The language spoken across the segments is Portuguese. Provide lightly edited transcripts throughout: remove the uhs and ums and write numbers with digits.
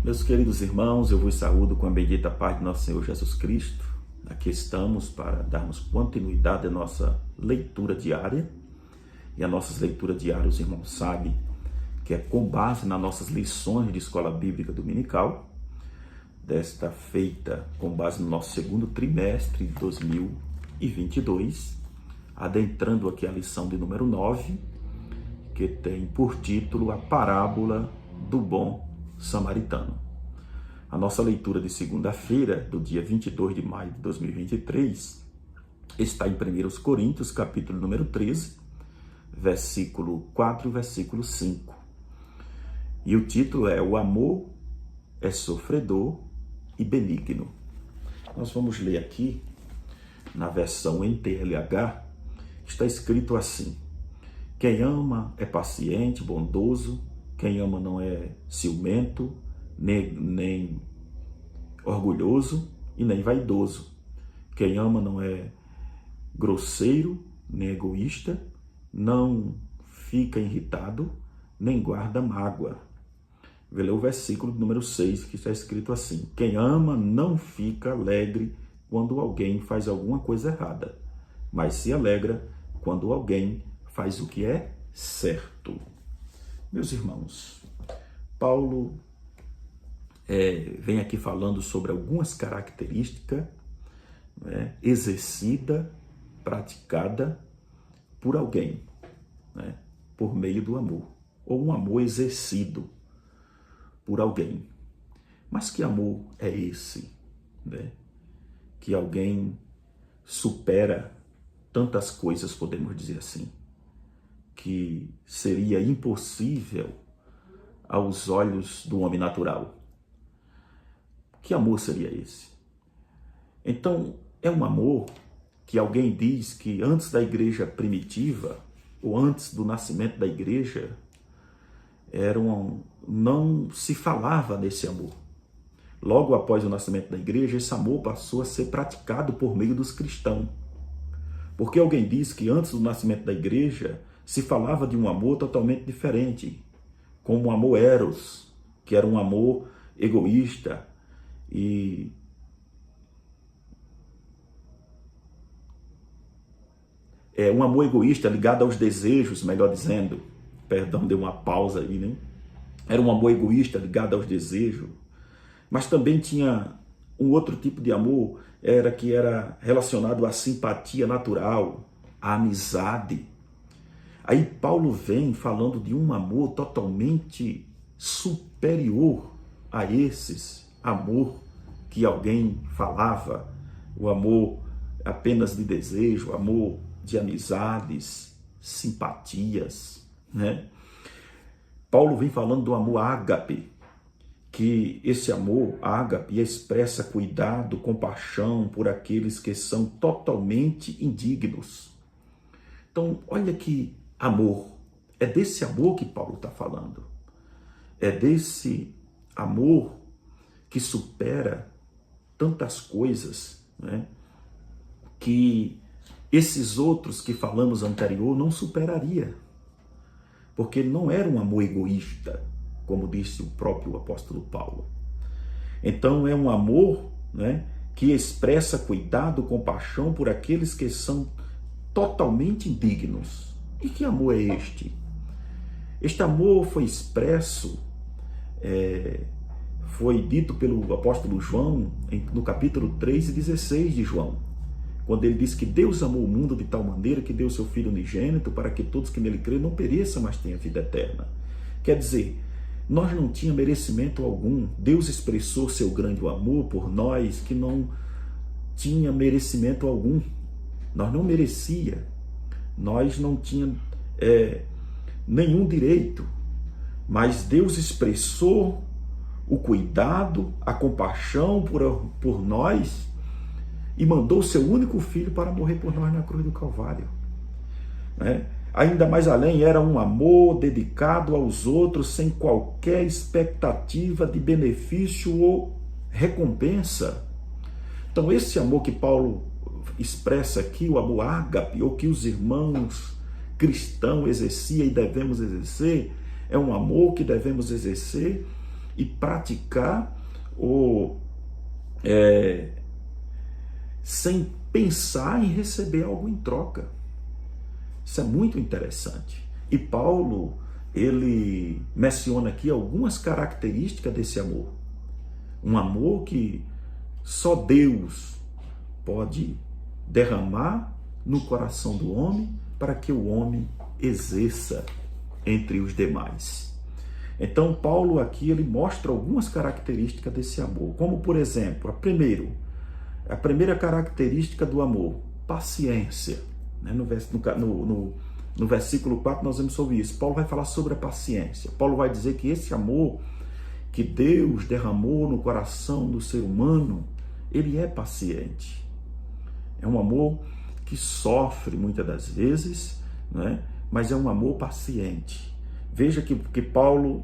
Meus queridos irmãos, eu vos saúdo com a bendita paz de nosso Senhor Jesus Cristo. Aqui estamos para darmos continuidade à nossa leitura diária. E a nossa leitura diária, os irmãos sabem que é com base nas nossas lições de escola bíblica dominical, desta feita com base no nosso segundo trimestre de 2022, adentrando aqui a lição de número 9, que tem por título a parábola do bom samaritano. A nossa leitura de segunda-feira, do dia 22 de maio de 2023, está em 1 Coríntios, capítulo número 13, versículo 4 e versículo 5. E o título é O amor é sofredor e benigno. Nós vamos ler aqui, na versão NTLH, está escrito assim: quem ama é paciente, bondoso, quem ama não é ciumento, nem orgulhoso e nem vaidoso. Quem ama não é grosseiro, nem egoísta, não fica irritado, nem guarda mágoa. Vou ler o versículo número 6, que está escrito assim: quem ama não fica alegre quando alguém faz alguma coisa errada, mas se alegra quando alguém faz o que é certo. Meus irmãos, Paulo vem aqui falando sobre algumas características exercida, praticada por alguém, por meio do amor, ou um amor exercido por alguém. Mas que amor é esse, que alguém supera tantas coisas, podemos dizer assim, que seria impossível aos olhos do homem natural? Que amor seria esse? Então, é um amor que alguém diz que antes da igreja primitiva, ou antes do nascimento da igreja, não se falava desse amor. Logo após o nascimento da igreja, esse amor passou a ser praticado por meio dos cristãos. Porque alguém diz que antes do nascimento da igreja, se falava de um amor totalmente diferente, como o amor eros, que era um amor egoísta e um amor egoísta ligado aos desejos, melhor dizendo. Perdão, deu uma pausa aí, né? Era um amor egoísta ligado aos desejos. Mas também tinha um outro tipo de amor, que era relacionado à simpatia natural, à amizade. Aí Paulo vem falando de um amor totalmente superior a esses amor que alguém falava, o amor apenas de desejo, amor de amizades, simpatias, Paulo vem falando do amor ágape, que esse amor ágape expressa cuidado, compaixão por aqueles que são totalmente indignos. Então, olha que amor, é desse amor que Paulo está falando, é desse amor que supera tantas coisas, que esses outros que falamos anterior não superaria, porque não era um amor egoísta, como disse o próprio apóstolo Paulo. Então é um amor que expressa cuidado, compaixão por aqueles que são totalmente indignos. E que amor é este? Este amor foi expresso, foi dito pelo apóstolo João no capítulo 3 e 16 de João, quando ele diz que Deus amou o mundo de tal maneira que deu seu Filho unigênito para que todos que nele crêem não pereçam, mas tenham vida eterna. Quer dizer, nós não tínhamos merecimento algum. Deus expressou seu grande amor por nós que não tinha merecimento algum. Nós não merecia. Nós não tínhamos nenhum direito. Mas Deus expressou o cuidado, a compaixão por nós e mandou o seu único filho para morrer por nós na cruz do Calvário. Ainda mais além, era um amor dedicado aos outros sem qualquer expectativa de benefício ou recompensa. Então esse amor que Paulo expressa aqui, o amor ágape, ou que os irmãos cristãos exerciam e devemos exercer, é um amor que devemos exercer e praticar sem pensar em receber algo em troca. Isso é muito interessante. E Paulo, ele menciona aqui algumas características desse amor. Um amor que só Deus pode derramar no coração do homem para que o homem exerça entre os demais. Então Paulo aqui ele mostra algumas características desse amor, como por exemplo, a primeira característica do amor, paciência. No versículo 4 nós vemos sobre isso. Paulo vai falar sobre a paciência. Paulo vai dizer que esse amor que Deus derramou no coração do ser humano, ele é paciente. É um amor que sofre muitas das vezes, né? Mas é um amor paciente. Veja que Paulo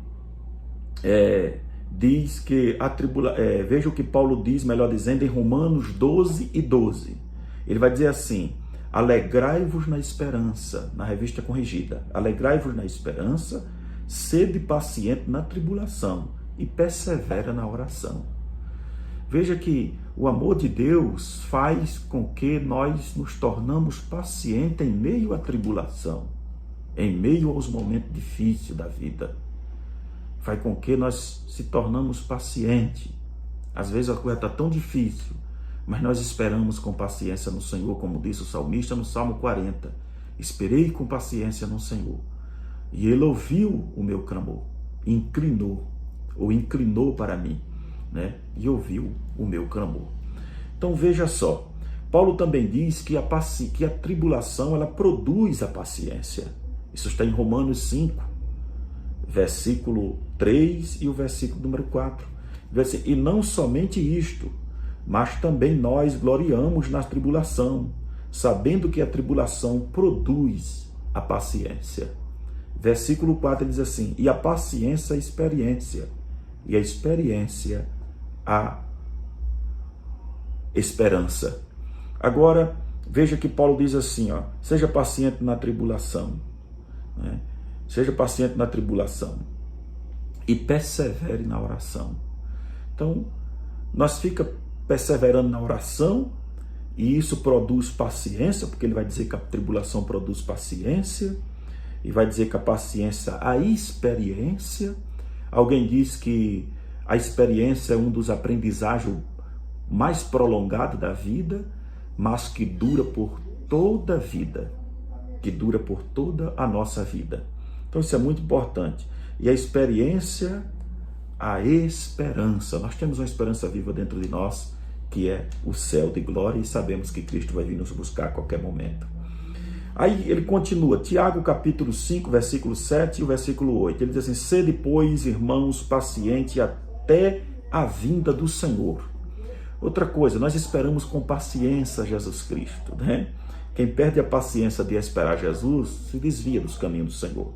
diz que veja o que Paulo diz, melhor dizendo, em Romanos 12:12. Ele vai dizer assim: alegrai-vos na esperança, na revista corrigida, alegrai-vos na esperança, sede paciente na tribulação e persevera na oração. Veja que o amor de Deus faz com que nós nos tornamos pacientes em meio à tribulação, em meio aos momentos difíceis da vida. Faz com que nós se tornamos pacientes. Às vezes a coisa está tão difícil, mas nós esperamos com paciência no Senhor, como disse o salmista no Salmo 40. Esperei com paciência no Senhor. E Ele ouviu o meu clamor, inclinou para mim, né? E ouviu o meu clamor. Então veja só, Paulo também diz que a tribulação ela produz a paciência. Isso está em Romanos 5, versículo 3 e o versículo número 4. E não somente isto, mas também nós gloriamos na tribulação, sabendo que a tribulação produz a paciência. Versículo 4 diz assim: e a paciência a experiência, e a experiência a esperança. Agora, veja que Paulo diz assim, seja paciente na tribulação, né? Seja paciente na tribulação e persevere na oração. Então, nós fica perseverando na oração e isso produz paciência, porque ele vai dizer que a tribulação produz paciência e vai dizer que a paciência a experiência. Alguém diz que a experiência é um dos aprendizagens mais prolongados da vida, mas que dura por toda a vida, que dura por toda a nossa vida. Então isso é muito importante. E a experiência, a esperança. Nós temos uma esperança viva dentro de nós, que é o céu de glória, e sabemos que Cristo vai vir nos buscar a qualquer momento. Aí ele continua, Tiago capítulo 5, versículo 7 e o versículo 8. Ele diz assim: sede, pois, irmãos, paciente até a vinda do Senhor. Outra coisa, nós esperamos com paciência Jesus Cristo, né? Quem perde a paciência de esperar Jesus se desvia dos caminhos do Senhor.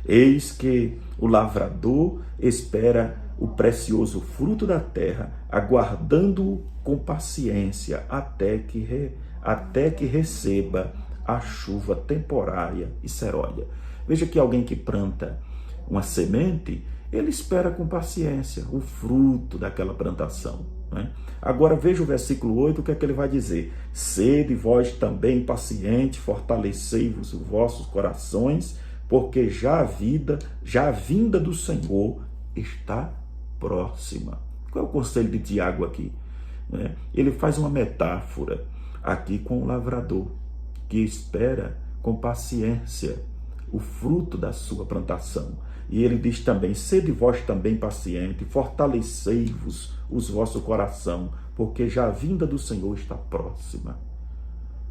Eis que o lavrador espera o precioso fruto da terra, aguardando-o com paciência até que receba a chuva temporária e serôdia. Veja que alguém que planta uma semente, ele espera com paciência o fruto daquela plantação, né? Agora veja o versículo 8, o que é que ele vai dizer? Sede vós também paciente, fortalecei-vos os vossos corações, porque já a vinda do Senhor está próxima. Qual é o conselho de Tiago aqui? Ele faz uma metáfora aqui com o lavrador, que espera com paciência o fruto da sua plantação. E ele diz também, sede vós também paciente, fortalecei-vos os vosso coração, porque já a vinda do Senhor está próxima.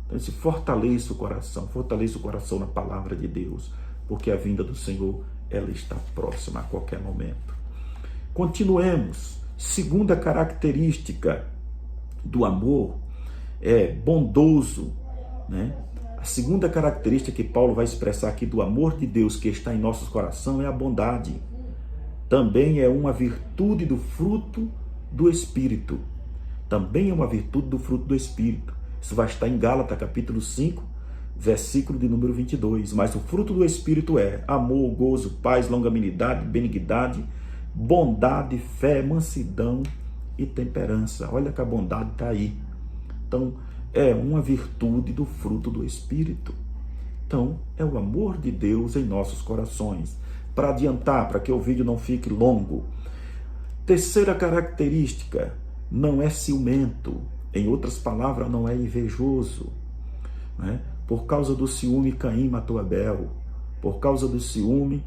Então, fortaleça o coração na palavra de Deus, porque a vinda do Senhor, ela está próxima a qualquer momento. Continuemos. Segunda característica do amor é bondoso, né? A segunda característica que Paulo vai expressar aqui do amor de Deus que está em nossos corações é a bondade. Também é uma virtude do fruto do Espírito. Também é uma virtude do fruto do Espírito. Isso vai estar em Gálatas capítulo 5, versículo de número 22. Mas o fruto do Espírito é amor, gozo, paz, longanimidade, benignidade, bondade, fé, mansidão e temperança. Olha que a bondade está aí. Então, é uma virtude do fruto do Espírito. Então, é o amor de Deus em nossos corações. Para adiantar, para que o vídeo não fique longo. Terceira característica, não é ciumento. Em outras palavras, não é invejoso. Né? Por causa do ciúme, Caim matou Abel. Por causa do ciúme,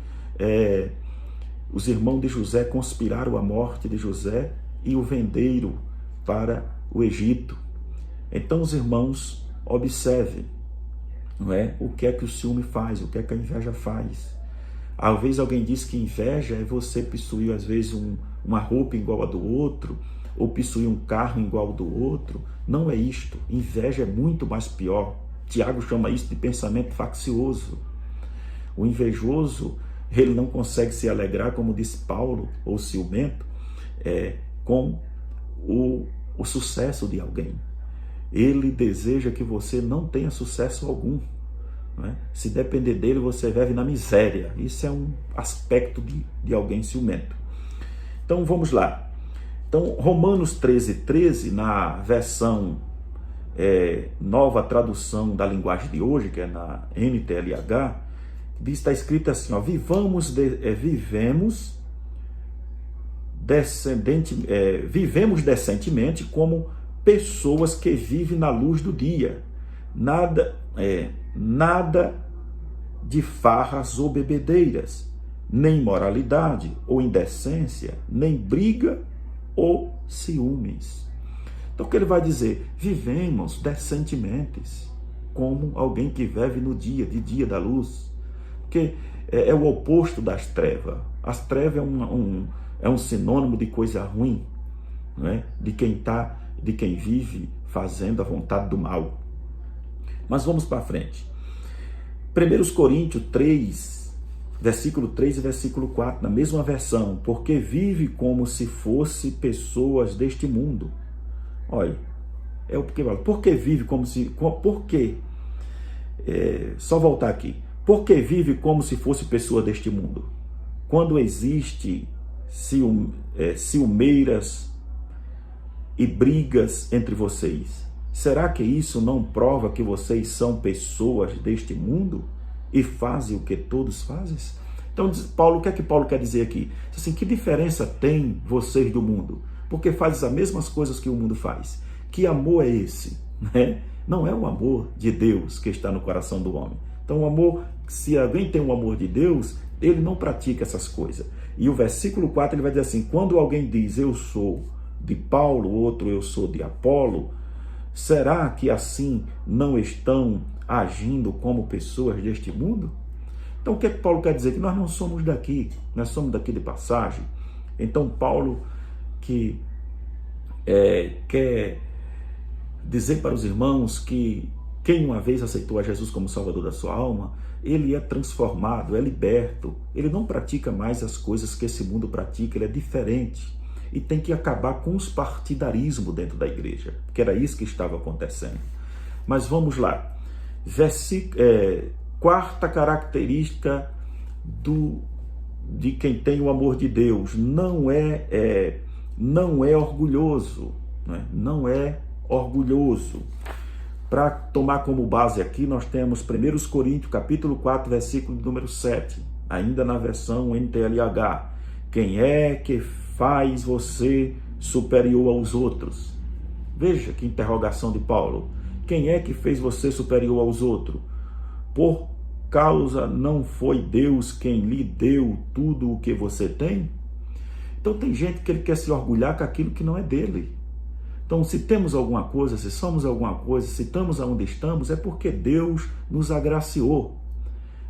os irmãos de José conspiraram a morte de José e o venderam para o Egito. Então, os irmãos, observem, não é? O que é que o ciúme faz, o que é que a inveja faz. Às vezes alguém diz que inveja é você possuir, às vezes, uma roupa igual a do outro, ou possuir um carro igual ao do outro. Não é isto. Inveja é muito mais pior. Tiago chama isso de pensamento faccioso. O invejoso, ele não consegue se alegrar, como disse Paulo, ou ciumento, com o sucesso de alguém. Ele deseja que você não tenha sucesso algum. Não é? Se depender dele, você vive na miséria. Isso é um aspecto de alguém ciumento. Então, vamos lá. Então, Romanos 13:13, na versão nova tradução da linguagem de hoje, que é na NTLH, está escrito assim, ó, vivemos decentemente como pessoas que vivem na luz do dia. Nada de farras ou bebedeiras, nem moralidade ou indecência, nem briga ou ciúmes. Então o que ele vai dizer? Vivemos decentemente, como alguém que vive no dia, de dia da luz. Porque é o oposto das trevas. As trevas é um sinônimo de coisa ruim, não é? de quem vive fazendo a vontade do mal. Mas vamos para frente. 1 Coríntios 3, versículo 3 e versículo 4, na mesma versão, porque vive como se fosse pessoas deste mundo. Olha, é o que fala. Porque vive como se... Por quê? Só voltar aqui. Porque vive como se fosse pessoa deste mundo. Quando existe ciumeiras e brigas entre vocês, será que isso não prova que vocês são pessoas deste mundo e fazem o que todos fazem? Então, Paulo, o que é que Paulo quer dizer aqui? Assim, que diferença tem vocês do mundo? Porque fazem as mesmas coisas que o mundo faz. Que amor é esse? Né? Não é o amor de Deus que está no coração do homem. Então, o amor, se alguém tem o amor de Deus, ele não pratica essas coisas. E o versículo 4 ele vai dizer assim, quando alguém diz eu sou de Paulo, outro eu sou de Apolo, será que assim não estão agindo como pessoas deste mundo? Então o que é que Paulo quer dizer? Que nós não somos daqui, nós somos daqui de passagem. Então Paulo que quer dizer para os irmãos que quem uma vez aceitou a Jesus como Salvador da sua alma, ele é transformado, é liberto, ele não pratica mais as coisas que esse mundo pratica, ele é diferente. E tem que acabar com os partidarismos dentro da igreja, que era isso que estava acontecendo. Mas vamos lá. Quarta característica de quem tem o amor de Deus, não é orgulhoso. Não é orgulhoso. Para tomar como base aqui, nós temos 1 Coríntios, capítulo 4, versículo número 7, ainda na versão NTLH. Quem é que faz você superior aos outros? Veja que interrogação de Paulo. Quem é que fez você superior aos outros? Por causa não foi Deus quem lhe deu tudo o que você tem? Então tem gente que ele quer se orgulhar com aquilo que não é dele. Então se temos alguma coisa, se somos alguma coisa, se estamos onde estamos, é porque Deus nos agraciou.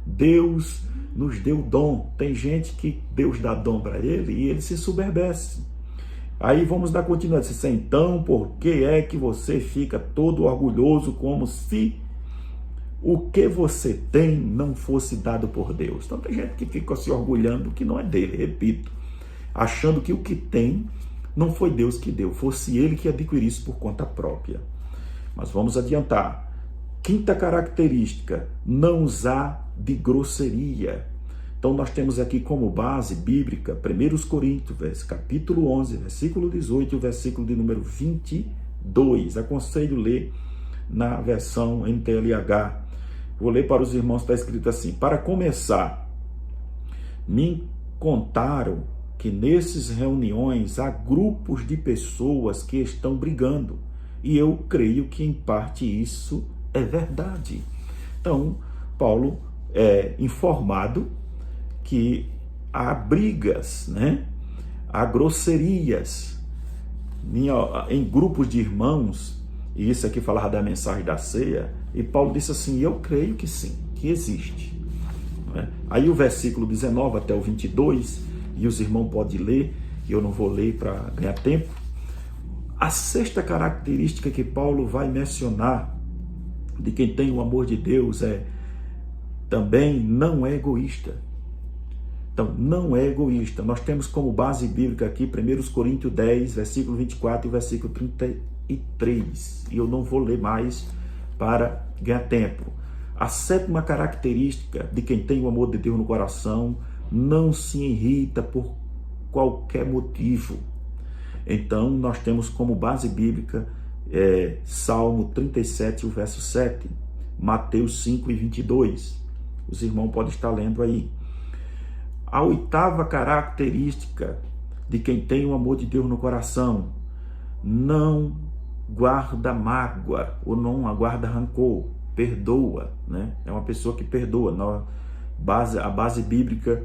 Deus nos deu dom. Tem gente que Deus dá dom para ele e ele se soberbece. Aí vamos dar continuidade. Então, por que é que você fica todo orgulhoso como se o que você tem não fosse dado por Deus? Então tem gente que fica se orgulhando que não é dele, repito, achando que o que tem não foi Deus que deu, fosse ele que adquirisse por conta própria. Mas vamos adiantar. Quinta característica, não usar de grosseria. Então nós temos aqui como base bíblica 1 Coríntios, capítulo 11, versículo 18 e o versículo de número 22. Aconselho ler na versão NTLH. Vou ler para os irmãos, está escrito assim: para começar, me contaram que nessas reuniões há grupos de pessoas que estão brigando, e eu creio que em parte isso é verdade. Então, Paulo é informado que há brigas, né? Há grosserias em grupos de irmãos, e isso aqui falava da mensagem da ceia, e Paulo disse assim: eu creio que sim, que existe. Aí o versículo 19 até o 22, e os irmãos podem ler, e eu não vou ler para ganhar tempo. A sexta característica que Paulo vai mencionar de quem tem o amor de Deus também não é egoísta. Então, não é egoísta. Nós temos como base bíblica aqui 1 Coríntios 10, versículo 24 e versículo 33. E eu não vou ler mais para ganhar tempo. A sétima característica de quem tem o amor de Deus no coração: não se irrita por qualquer motivo. Então, nós temos como base bíblica Salmo 37, o verso 7, Mateus 5 e 22. Os irmãos podem estar lendo aí. A oitava característica de quem tem o amor de Deus no coração: não guarda mágoa ou não aguarda rancor, perdoa, né? É uma pessoa que perdoa. A base bíblica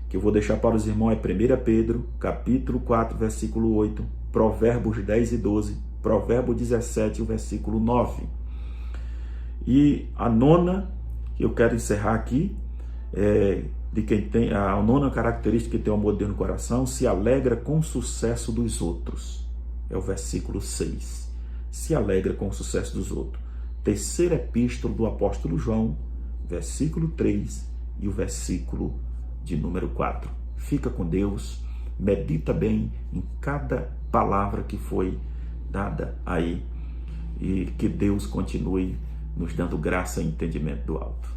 que eu vou deixar para os irmãos é 1 Pedro, capítulo 4, versículo 8, Provérbios 10 e 12, Provérbio 17, o versículo 9. E a nona, que eu quero encerrar aqui, de quem tem a nona característica que tem o amor de Deus no coração: se alegra com o sucesso dos outros. É o versículo 6. Se alegra com o sucesso dos outros. Terceira epístola do apóstolo João, versículo 3 e o versículo de número 4. Fica com Deus, medita bem em cada palavra que foi dada aí, e que Deus continue nos dando graça e entendimento do alto.